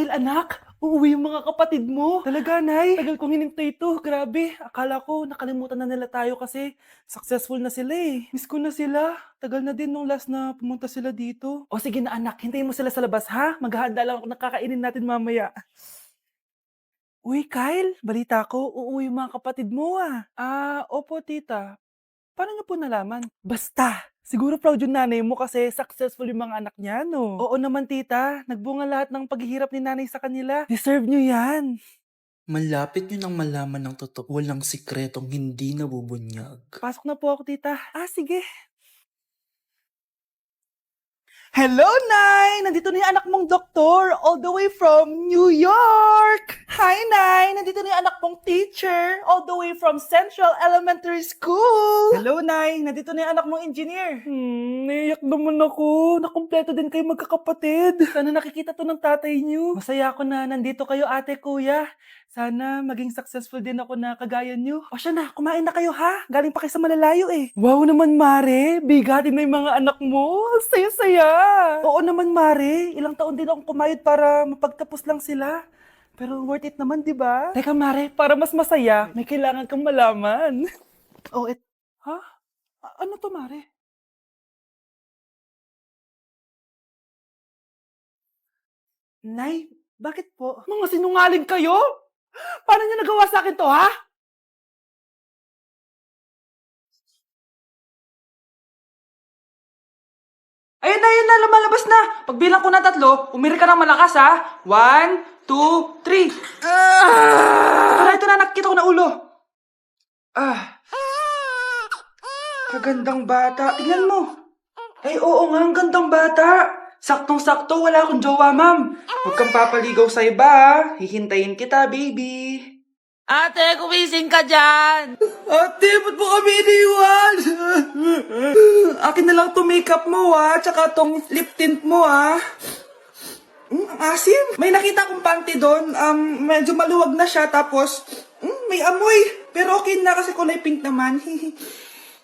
Kyle, anak, uuwi yung mga kapatid mo. Talaga, Nay? Tagal kong hinintay ito. Grabe. Akala ko nakalimutan na nila tayo kasi successful na sila eh. Miss ko na sila. Tagal na din nung last na pumunta sila dito. O sige na anak, hintayin mo sila sa labas ha. Maghahanda lang ako ng kakainin natin mamaya. Uy, Kyle, balita ko, uuwi yung mga kapatid mo ah. Opo tita. Paano niyo po nalaman? Basta! Siguro proud yung nanay mo kasi successful yung mga anak niya, no? Oo naman, tita. Nagbunga lahat ng paghihirap ni nanay sa kanila. Deserve niyo yan. Malapit nyo nang malaman ng totoo. Walang sikretong hindi nabubunyag. Pasok na po ako, tita. Sige. Hello, Nay! Nandito na yung anak mong doktor, all the way from New York! Hi, Nay! Nandito na yung anak mong teacher, all the way from Central Elementary School! Hello, Nay! Nandito na yung anak mong engineer. Naiyak naman ako. Nakumpleto din kayo magkakapatid. Sana nakikita to ng tatay niyo. Masaya ako na nandito kayo, ate, kuya. Sana maging successful din ako na kagaya niyo. O siya na, kumain na kayo ha. Galing pa kayo sa malalayo eh. Wow naman, Mare. Bigatin na yung mga anak mo. Saya-saya. Oo naman, Mare. Ilang taon din akong kumayod para mapagtapos lang sila. Pero worth it naman, di ba? Teka, Mare, para mas masaya, may kailangan kang malaman. Ha? Ano to, Mare? Nay, bakit po? Mga sinungaling kayo? Paano niyo nagawa sa akin to, ha? Ayun na, lumalabas na. Pagbilang ko na 3, umiri ka ng malakas ha. 1, 2, 3. Ito na, nakikita ko na ulo. Kagandang bata. Tingnan mo. Ay, oo nga, ang gandang bata. Saktong-sakto, wala akong jowa, ma'am. Huwag kang papaligaw sa iba, ha. Hihintayin kita, baby. Ate, kumising ka dyan! Ate, ba't mo kami iniwan? Akin na lang to makeup mo, ha. Tsaka tong lip tint mo, ha. Ang asim. May nakita akong panty doon. Medyo maluwag na siya. Tapos, may amoy. Pero okay na kasi kulay pink naman.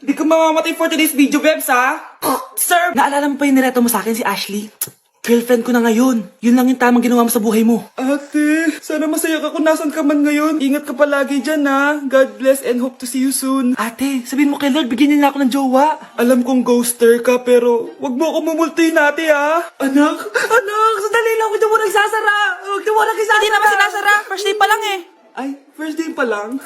Hindi ka mamamatay for today's video, Bebs, ha? Sir! Naalala mo pa yung nireto mo sa akin si Ashley? Girlfriend ko na ngayon. Yun lang yung tamang ginawa mo sa buhay mo. Ate, sana masaya ka kung nasan ka man ngayon. Ingat ka palagi dyan, ha? God bless and hope to see you soon. Ate, sabihin mo kay Lord, bigyan niya na ako ng jowa. Alam kong ghoster ka, pero wag mo ako mumultuin, ate, ha? Anak, sandali lang, huwag mo nagsasara. Huwag mo nagsasara. Hindi naman sinasara. First day pa lang eh. Ay, first day pa lang?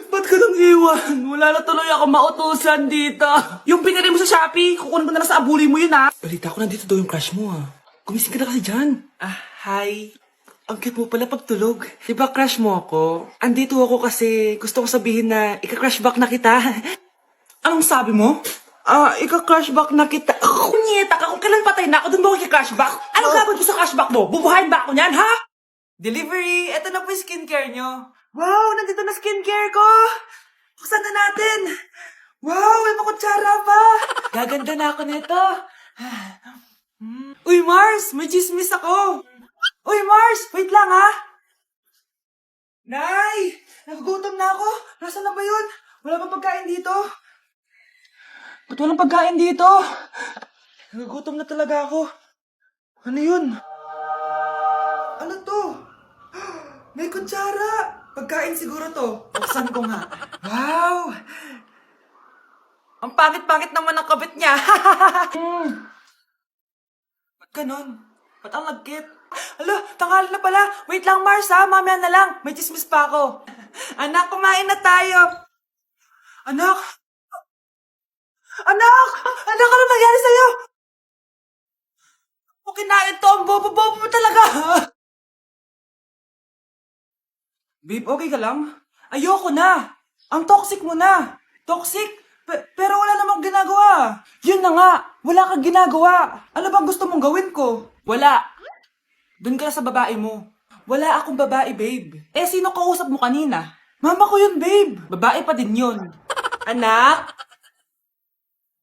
Ba't ka nang iwan? Wala na tuloy ako mautusan dito. Yung pinili mo sa Shopee, kukunin ko na lang sa abuli mo yun, ha? Balita ko nandito daw yung crush mo, ha? Gumising ka na kasi dyan. Hi. Ang cute mo pala pagtulog. Diba crush mo ako? Andito ako kasi gusto ko sabihin na ika-crush back na kita. Anong sabi mo? Ika-crush back na kita. Kunyeta ka, kung kailan patay na ako, dun ba ako ika-crush back? Anong gagawin ko sa crush back mo? Bubuhayin ba ako niyan, ha? Delivery! Ito na po yung skincare nyo. Wow! Nandito na skincare ko! Buksan na natin! Wow! May makutsara pa! Gaganda na ako nito! Uy, Mars! May chismis ako! Uy, Mars! Wait lang, ha? Nay! Nagugutom na ako! Nasaan na ba yun? Wala bang pagkain dito? Ba't walang pagkain dito? Nagugutom na talaga ako. Ano yun? Ano to? May kutsara! Pagkain siguro to. Buksan ko nga. Wow! Ang pangit-pangit naman ng kabit niya. Ba't ganon? Ba't ang lagkit? Alo, tanghali na pala. Wait lang, Mars, ha? Mamaya na lang. May chismis pa ako. Anak, kumain na tayo. Anak! Anak! Anak, ano nangyari sa'yo? Kung kinain to, ang bobo-bobo mo talaga. Babe, okay ka lang? Ayoko na. Ang toxic mo na. Toxic? Pero wala namang ginagawa. Yun na nga, wala kang ginagawa. Ano bang gusto mong gawin ko? Wala. Doon ka na sa babae mo. Wala akong babae, babe. Eh, sino kausap mo kanina? Mama ko yun, babe. Babae pa din yun. Anak?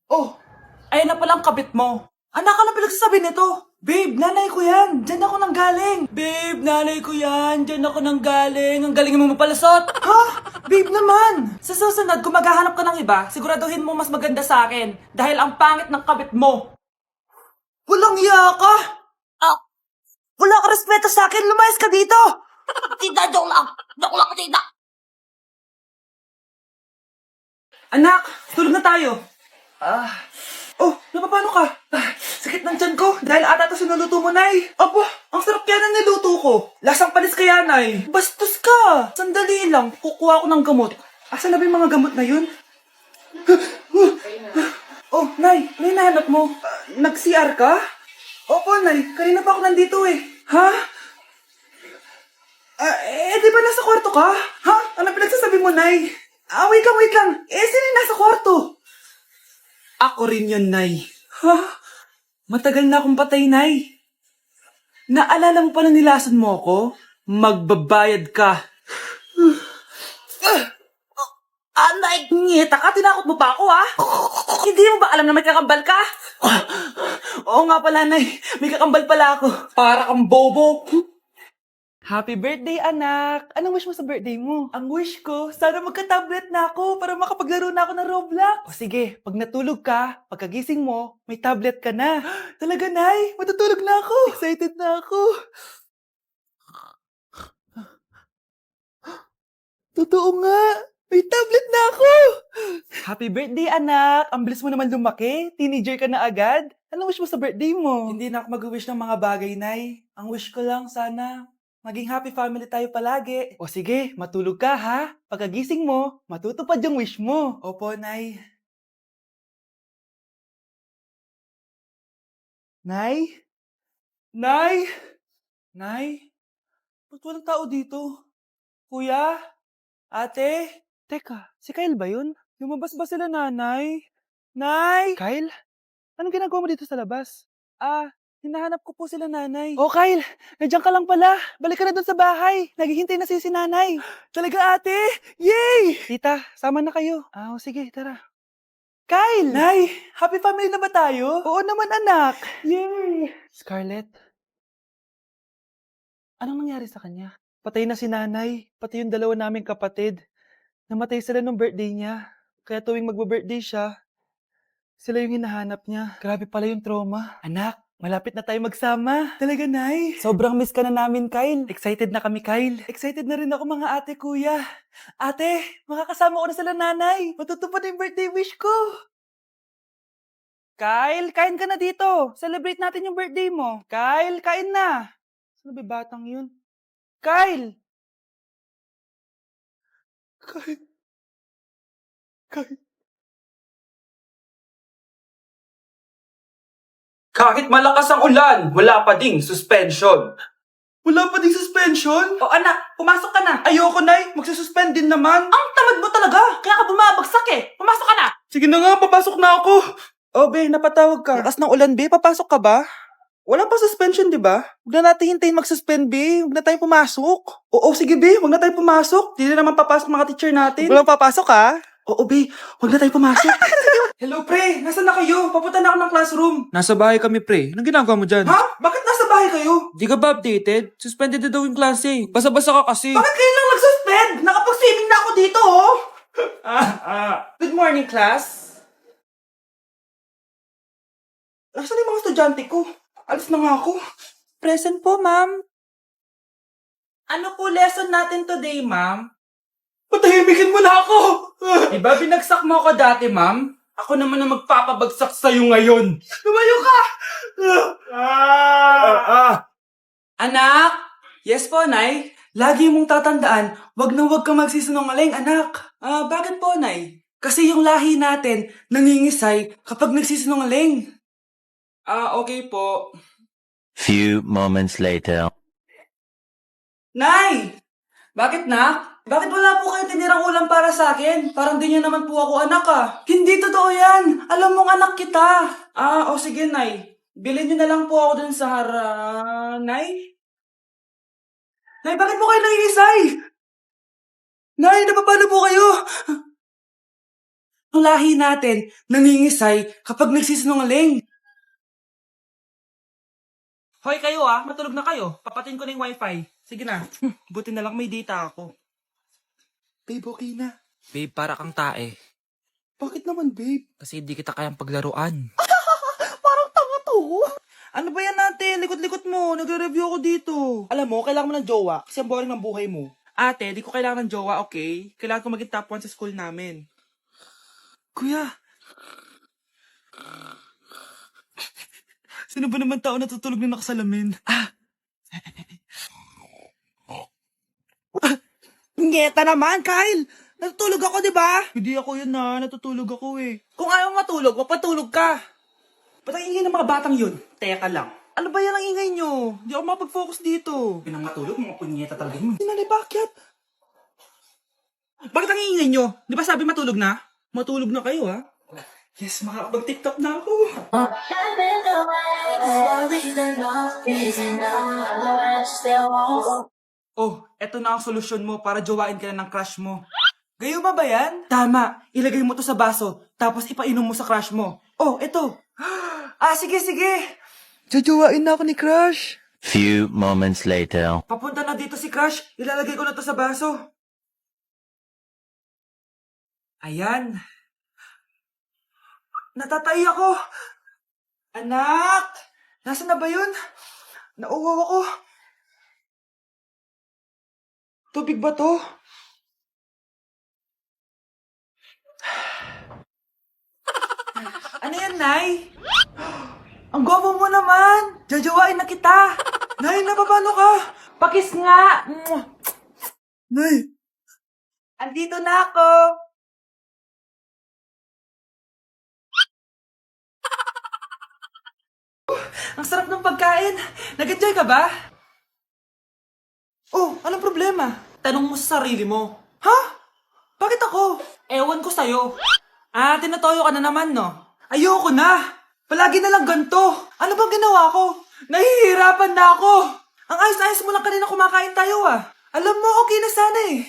Oh, ayun na palang kabit mo. Anak, ano pinagsasabi nito? Babe, nanay ko yan. Diyan ako nang galing. Babe, nanay ko yan. Diyan ako nang galing. Ang galing mo mapalasot. Ha? Babe naman. Sa susunod, kung maghahanap ka ng iba, siguraduhin mo mas maganda sa akin. Dahil ang pangit ng kabit mo. Walang iya ka. Wala ka respeto sa akin, lumayas ka dito! Tita, joke lang! Joke lang, tita! Anak, tulog na tayo. Oh, napapano ka? Sakit ng tiyan ko dahil ata ito sinuluto mo, Nay. Aba, ang sarap kaya na niluto ko. Lasang panis kaya, Nay. Bastos ka. Sandali lang, kukuha ko ng gamot. Asa na ba yung mga gamot na yun? Oh, Nay, ano yung nahanap mo? Nag-CR ka? Opo, Nay. Kanina pa ako nandito eh. Ha? Di ba nasa kwarto ka? Ha? Ano pinagsasabi mo, Nay? Wait lang. Sino yung nasa kwarto? Ako rin yun, Nay. Ha? Matagal na akong patay, Nay. Naalala mo pa na nilason mo ako? Magbabayad ka. Anay, ngita ka, tinakot mo pa ako, ha? Hindi mo ba alam na may kakambal ka? Oo nga pala, Nay. May kakambal pala ako. Para kang bobo. Happy birthday, anak! Anong wish mo sa birthday mo? Ang wish ko, sana magka-tablet na ako para makapaglaro na ako ng Roblox. O sige, pag natulog ka, pagkagising mo, may tablet ka na. Talaga, Nay? Matutulog na ako. Excited na ako. Totoo nga. May tablet na ako. Happy birthday, anak! Ang bilis mo naman lumaki. Teenager ka na agad. Anong wish mo sa birthday mo? Hindi na ako mag-wish ng mga bagay, Nay. Ang wish ko lang, sana maging happy family tayo palagi. O sige, matulog ka ha. Pagkagising mo, matutupad yung wish mo. Opo, Nay. Nay? Nay? Nay? Ba't walang tao dito? Kuya? Ate? Teka, si Kyle ba yun? Lumabas ba sila, nanay? Nay? Kyle? Anong ginagawa mo dito sa labas? Hinahanap ko po sila, nanay. Oh, Kyle! Nandiyan ka lang pala. Balik ka na dun sa bahay. Naghihintay na si nanay. Talaga, ate? Yay! Tita, sama na kayo. Sige, tara. Kyle! Nay, happy family na ba tayo? Oo naman, anak. Yay! Scarlett? Anong nangyari sa kanya? Patay na si nanay, pati yung dalawa naming kapatid. Namatay sila nung birthday niya. Kaya tuwing magbo-birthday siya, sila yung hinahanap niya. Grabe pala yung trauma. Anak, malapit na tayo magsama. Talaga, Nay. Sobrang miss ka na namin, Kyle. Excited na kami, Kyle. Excited na rin ako, mga ate, kuya. Ate, makakasama ko na sila, nanay. Matutupad na yung birthday wish ko. Kyle, kain ka na dito. Celebrate natin yung birthday mo. Kyle, kain na. Sino ba yung batang yun? Kyle! Kyle. Kahit malakas ang ulan, wala pa ding suspension. Wala pa ding suspension? O anak, pumasok ka na. Ayoko, Nay. Magsususpend din naman. Ang tamad mo talaga, kaya ka bumabagsak eh. Pumasok ka na. Sige na nga, papasok na ako. Oh, be, napatawag ka. Lakas ng ulan, be. Papasok ka ba? Wala pa suspension, di ba? Huwag na natin hintayin mag-suspend, be. Huwag na tayo pumasok. Oo, sige, be. Huwag na tayo pumasok. Di na naman papasok mga teacher natin. Huwag papasok, ha? Oo, be. Huwag na tayo pumasok. Hello, pre. Nasaan na kayo? Papunta na ako ng classroom. Nasa bahay kami, pre. Anong ginagawa mo dyan? Ha? Bakit nasa bahay kayo? Di ka ba updated? Suspended na daw yung klase. Basa-basa ka kasi. Bakit kayo lang nag-suspend? Nakapag-swimming na ako dito, oh. Good morning, class. Nasaan yung mga estudyante ko? Alis na nga ako. Present po, ma'am. Ano po lesson natin today, ma'am? Patahimikin mo na ako! Diba binagsak mo ako dati, ma'am? Ako naman ang magpapabagsak sa'yo ngayon. Lumayo ka! Anak! Yes po, Nay. Lagi mong tatandaan, wag na wag kang magsisinungaling, anak. Bakit po, Nay? Kasi yung lahi natin nangingisay kapag nagsisinungaling. Okay po. Few moments later. Nay! Bakit, nak? Bakit wala po kayo tinirang ulam para sa akin? Parang di niyo naman po ako anak, ah. Hindi totoo yan. Alam mong anak kita. Sige, Nay. Bilhin niyo na lang po ako dun sa Nay? Nay, bakit po kayo nangingisay? Nay, napapalo po kayo? Ang lahi natin, nangingisay kapag nagsisinungaling. Hoy kayo matulog na kayo. Papatin ko na yung wifi. Sige na. Buti na lang may data ako. Babe, okay na. Babe, para kang tae. Bakit naman, babe? Kasi hindi kita kayang paglaruan. Parang tanga to. Ano ba yan natin? Likot-likot mo. Nagre-review ako dito. Alam mo, kailangan mo ng jowa kasi ang boring ng buhay mo. Ate, di ko kailangan ng jowa, okay? Kailangan ko maging top 1 sa school namin. Kuya. Sino ba naman tao natutulog na nakasalamin? Ngeta naman, Kyle! Natutulog ako, di ba? Hindi ako yun na. Natutulog ako eh. Kung ayaw matulog, mapatulog ka. Ba't ang ingay ng mga batang yun? Teka lang. Ano ba yan ang ingay nyo? Hindi ako mapag-focus dito. Pinang matulog, mga punyeta talaga yun. Sinanay, bakit? Bakit ang ingay nyo? Di ba sabi matulog na? Matulog na kayo, ha? Yes, makakapag-tiktok na ako. Oh, eto na ang solusyon mo para jowain ka na ng crush mo. Gayuma ba yan? Tama. Ilagay mo to sa baso, tapos ipainom mo sa crush mo. Oh, eto. Sige, sige. Jojowain na ako ni crush. Few moments later. Papunta na dito si crush. Ilalagay ko na to sa baso. Ayan. Natatay ako. Anak! Nasaan na ba yun? Nauwaw ako. Tubig ba to? Ano yan, Nay? Ang gwapo mo naman! Jajawain na kita! Nay, napapano ka? Pakis nga! Nay! Andito na ako! Ang sarap ng pagkain! Nag-enjoy ka ba? Oh, anong problema? Tanong mo sa sarili mo. Ha? Bakit ako? Ewan ko sa'yo. Tinatoyo ka na naman, no? Ayoko na! Palagi na lang ganito. Ano bang ginawa ko? Nahihirapan na ako. Ang ayos-ayos mo lang kanina kumakain tayo, ah. Alam mo, okay na sana eh.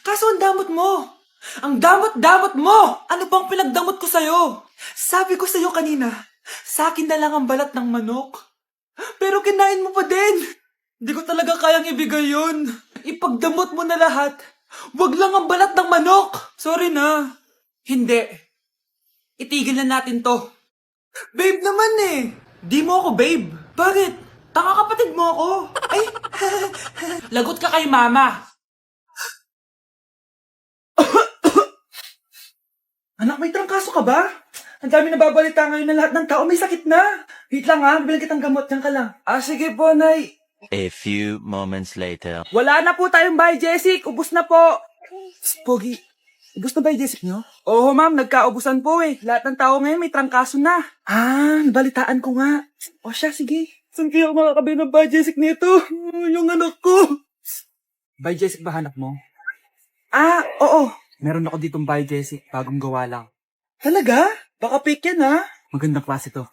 Kaso ang damot mo. Ang damot-damot mo! Ano bang pinagdamot ko sa'yo? Sabi ko sa'yo kanina, sa akin na lang ang balat ng manok. Pero kinain mo pa din. Hindi ko talaga kayang ibigay yun. Ipagdamot mo na lahat. Wag lang ang balat ng manok. Sorry na. Hindi. Itigil na natin to. Babe naman eh. Di mo ako babe. Bakit? Tanga kapatid mo ako. Ay, lagot ka kay mama. Anak, may trangkaso ka ba? Ang dami nababalita ngayon na lahat ng tao may sakit na. Wait lang ha, bilang kitang gamot. Diyan ka lang. Sige po, Nay. A few moments later. Wala na po tayong buy, Jessic. Ubus na po. Pogi, ubus na buy, Jessic nyo? Oo, ma'am. Nagkaubusan po eh. Lahat ng tao ngayon may trangkaso na. Nabalitaan ko nga. O siya, sige. Saan kaya makakabili ng buy, Jessic nito? Yung anak ko. Buy, Jessic ba hanap mo? Oo. Meron ako ditong buy, Jessic. Bagong gawa lang. Talaga? Baka fake yan, ha? Magandang klase to.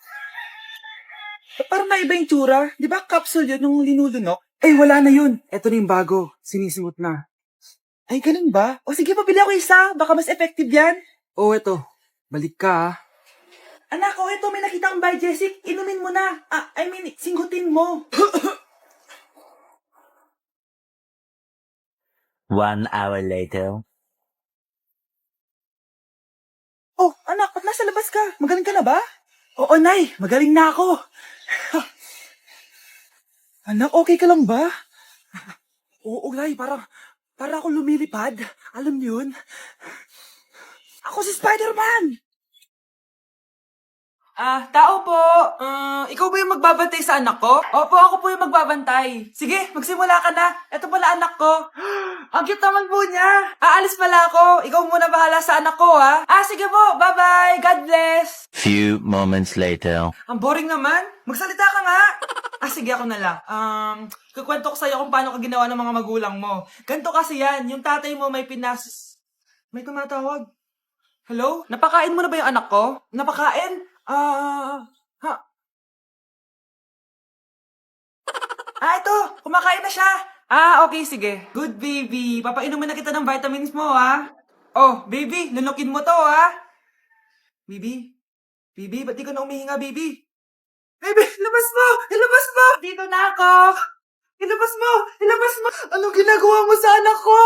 Parang naiba yung tsura. Di ba capsule yun yung linulunok? Wala na yun. Eto na yung bago. Sinisuot na. Ay, ganun ba? O sige, pabili ako isa. Baka mas effective yan. Eto. Balik ka, ha? Anak, eto. May nakita akong buy, Jessic. Inumin mo na. Singgutin mo. 1 hour later. Oh, anak, ba't nasa labas ka? Magaling ka na ba? Oo, Nay. Magaling na ako. Anak, okay ka lang ba? Oo, Nay. Para ako lumilipad. Alam niyo yun? Ako si Spider-Man! Tao po. Ikaw ba yung magbabantay sa anak ko? Opo, ako po yung magbabantay. Sige, magsimula ka na. Ito pala anak ko. Ang cute naman po niya. Aalis pala ako. Ikaw muna bahala sa anak ko, ha? Sige po. Bye-bye. God bless. Few moments later. Ang boring naman. Magsalita ka nga. Sige, ako na lang. Kukwento ko sa'yo kung paano ka ginawa ng mga magulang mo. Ganto kasi yan. Yung tatay mo may May tumatawag. Hello? Napakain mo na ba yung anak ko? Napakain? Ito. Kumakain na siya. Okay, sige. Good, baby. Papainumin na kita ng vitamins mo, ha? Oh, baby. Lunukin mo to, ha? Baby? Baby, ba't di ka na umihinga, baby? Baby, ilabas mo! Ilabas mo! Dito na ako! Ilabas mo! Ilabas mo! Anong ginagawa mo sa anak ko?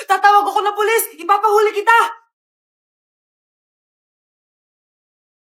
Tatawag ako ng pulis! Ipapahuli kita!